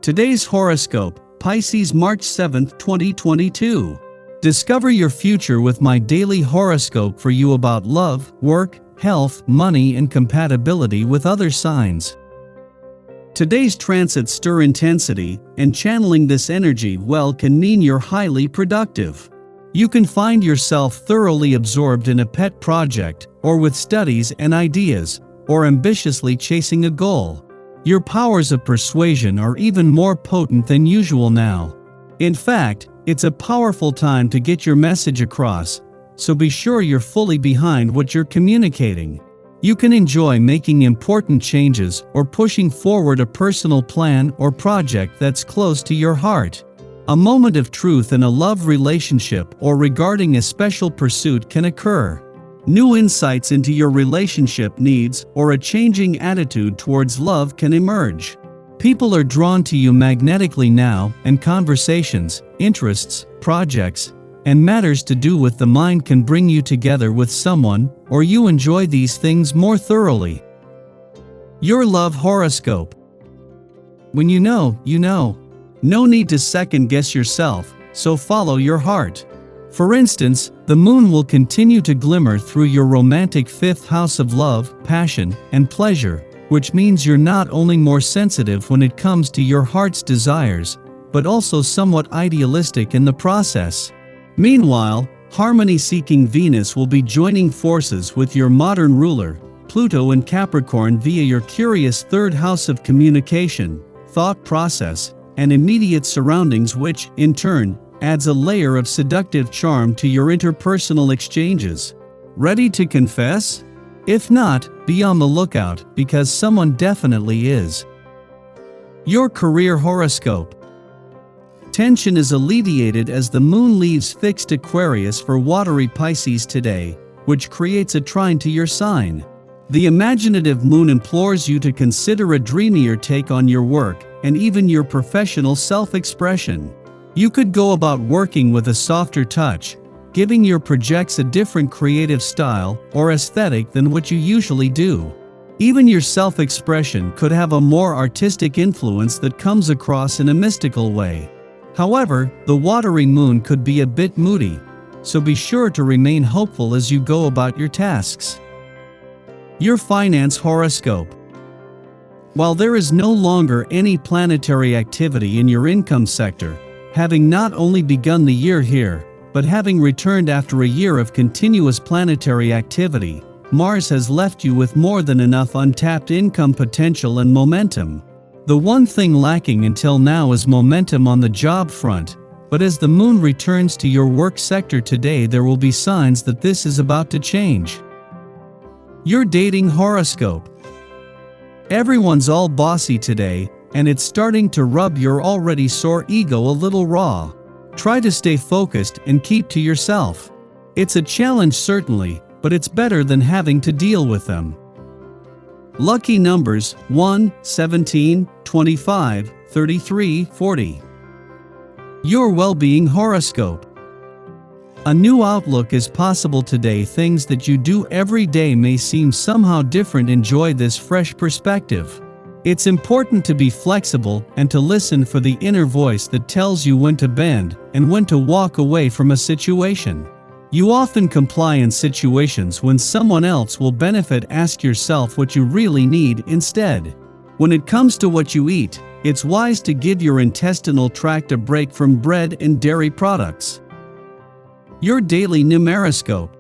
Today's horoscope, Pisces, March 7, 2022. Discover your future with my daily horoscope for you about love, work, health, money, and compatibility with other signs. Today's transits stir intensity, and channeling this energy well can mean you're highly productive. You can find yourself thoroughly absorbed in a pet project, or with studies and ideas, or ambitiously chasing a goal. Your powers of persuasion are even more potent than usual now. In fact, it's a powerful time to get your message across, so be sure you're fully behind what you're communicating. You can enjoy making important changes or pushing forward a personal plan or project that's close to your heart. A moment of truth in a love relationship or regarding a special pursuit can occur. New insights into your relationship needs or a changing attitude towards love can emerge. People are drawn to you magnetically now, and conversations, interests, projects, and matters to do with the mind can bring you together with someone, or you enjoy these things more thoroughly. Your love horoscope. When you know, you know. No need to second guess yourself, so follow your heart. For instance, the moon will continue to glimmer through your romantic fifth house of love, passion, and pleasure, which means you're not only more sensitive when it comes to your heart's desires, but also somewhat idealistic in the process. Meanwhile, harmony-seeking Venus will be joining forces with your modern ruler, Pluto in Capricorn via your curious third house of communication, thought process, and immediate surroundings, which, in turn, adds a layer of seductive charm to your interpersonal exchanges. Ready to confess? If not, be on the lookout, because someone definitely is. Your career horoscope. Tension is alleviated as the moon leaves fixed Aquarius for watery Pisces today, which creates a trine to your sign. The imaginative moon implores you to consider a dreamier take on your work and even your professional self-expression. You could go about working with a softer touch, giving your projects a different creative style or aesthetic than what you usually do. Even your self-expression could have a more artistic influence that comes across in a mystical way. However, the watery moon could be a bit moody, so be sure to remain hopeful as you go about your tasks. Your finance horoscope. While there is no longer any planetary activity in your income sector, having not only begun the year here, but having returned after a year of continuous planetary activity, Mars has left you with more than enough untapped income potential and momentum. The one thing lacking until now is momentum on the job front, but as the moon returns to your work sector today, there will be signs that this is about to change. Your dating horoscope. Everyone's all bossy today, and it's starting to rub your already sore ego a little raw. Try to stay focused and keep to yourself. It's a challenge certainly, but it's better than having to deal with them. Lucky numbers 1, 17, 25, 33, 40. Your well-being horoscope. A new outlook is possible today. Things that you do every day may seem somehow different. Enjoy this fresh perspective. It's important to be flexible and to listen for the inner voice that tells you when to bend and when to walk away from a situation. You often comply in situations when someone else will benefit. Ask yourself what you really need instead. When it comes to what you eat, it's wise to give your intestinal tract a break from bread and dairy products. Your daily numeroscope.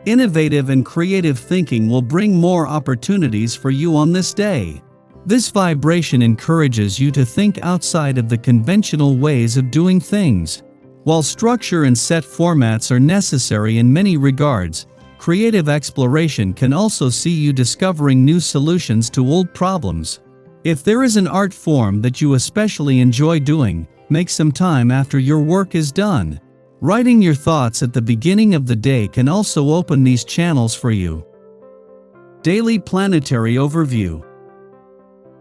Innovative and creative thinking will bring more opportunities for you on this day. This vibration encourages you to think outside of the conventional ways of doing things. While structure and set formats are necessary in many regards, creative exploration can also see you discovering new solutions to old problems. If there is an art form that you especially enjoy doing, make some time after your work is done. Writing your thoughts at the beginning of the day can also open these channels for you. Daily planetary overview.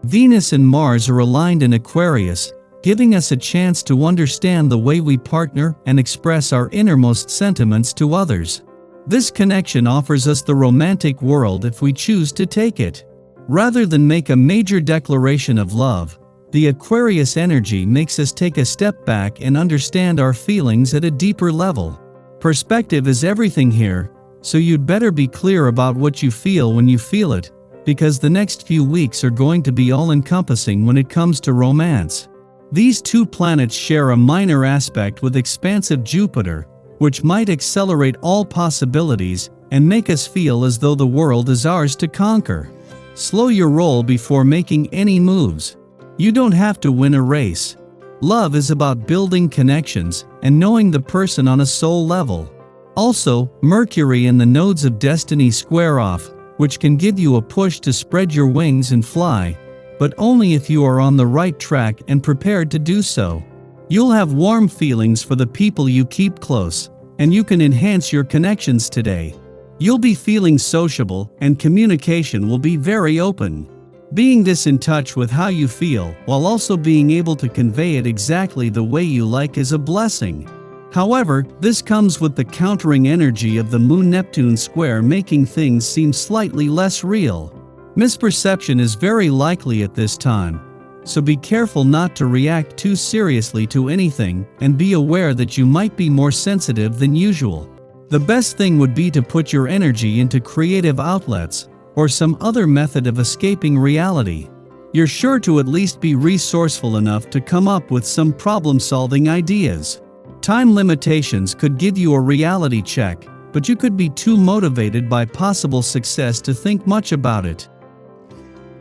Venus and Mars are aligned in Aquarius, giving us a chance to understand the way we partner and express our innermost sentiments to others. This connection offers us the romantic world if we choose to take it. Rather than make a major declaration of love, The Aquarius energy makes us take a step back and understand our feelings at a deeper level. Perspective is everything here, so you'd better be clear about what you feel when you feel it, because the next few weeks are going to be all-encompassing when it comes to romance. These two planets share a minor aspect with expansive Jupiter, which might accelerate all possibilities and make us feel as though the world is ours to conquer. Slow your roll before making any moves. You don't have to win a race. Love is about building connections and knowing the person on a soul level. Also, Mercury and the nodes of destiny square off, which can give you a push to spread your wings and fly, but only if you are on the right track and prepared to do so. You'll have warm feelings for the people you keep close, and you can enhance your connections today. You'll be feeling sociable, and communication will be very open. Being this in touch with how you feel, while also being able to convey it exactly the way you like, is a blessing. However, this comes with the countering energy of the Moon-Neptune square, making things seem slightly less real. Misperception is very likely at this time, so be careful not to react too seriously to anything, and be aware that you might be more sensitive than usual. The best thing would be to put your energy into creative outlets, or some other method of escaping reality. You're sure to at least be resourceful enough to come up with some problem-solving ideas. Time limitations could give you a reality check, but you could be too motivated by possible success to think much about it.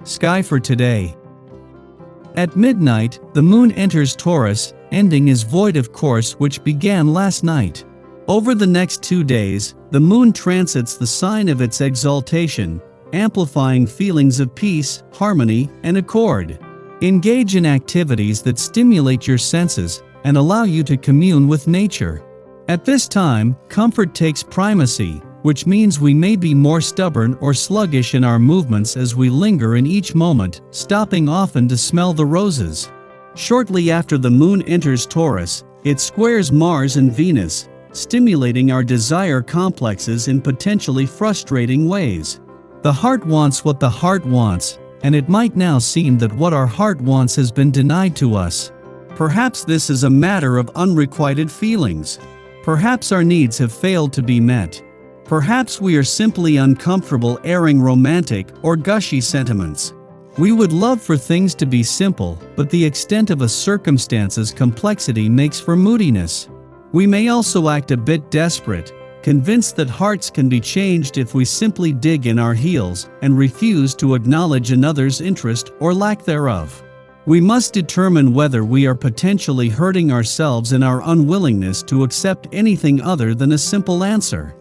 Sky for today. At midnight, the moon enters Taurus, ending his void course which began last night. Over the next 2 days, the moon transits the sign of its exaltation, amplifying feelings of peace, harmony, and accord. Engage in activities that stimulate your senses and allow you to commune with nature. At this time, comfort takes primacy, which means we may be more stubborn or sluggish in our movements as we linger in each moment, stopping often to smell the roses. Shortly after the moon enters Taurus, it squares Mars and Venus, stimulating our desire complexes in potentially frustrating ways. The heart wants what the heart wants, and it might now seem that what our heart wants has been denied to us. Perhaps this is a matter of unrequited feelings. Perhaps our needs have failed to be met. Perhaps we are simply uncomfortable airing romantic or gushy sentiments. We would love for things to be simple, but the extent of a circumstance's complexity makes for moodiness. We may also act a bit desperate, convinced that hearts can be changed if we simply dig in our heels and refuse to acknowledge another's interest or lack thereof. We must determine whether we are potentially hurting ourselves in our unwillingness to accept anything other than a simple answer.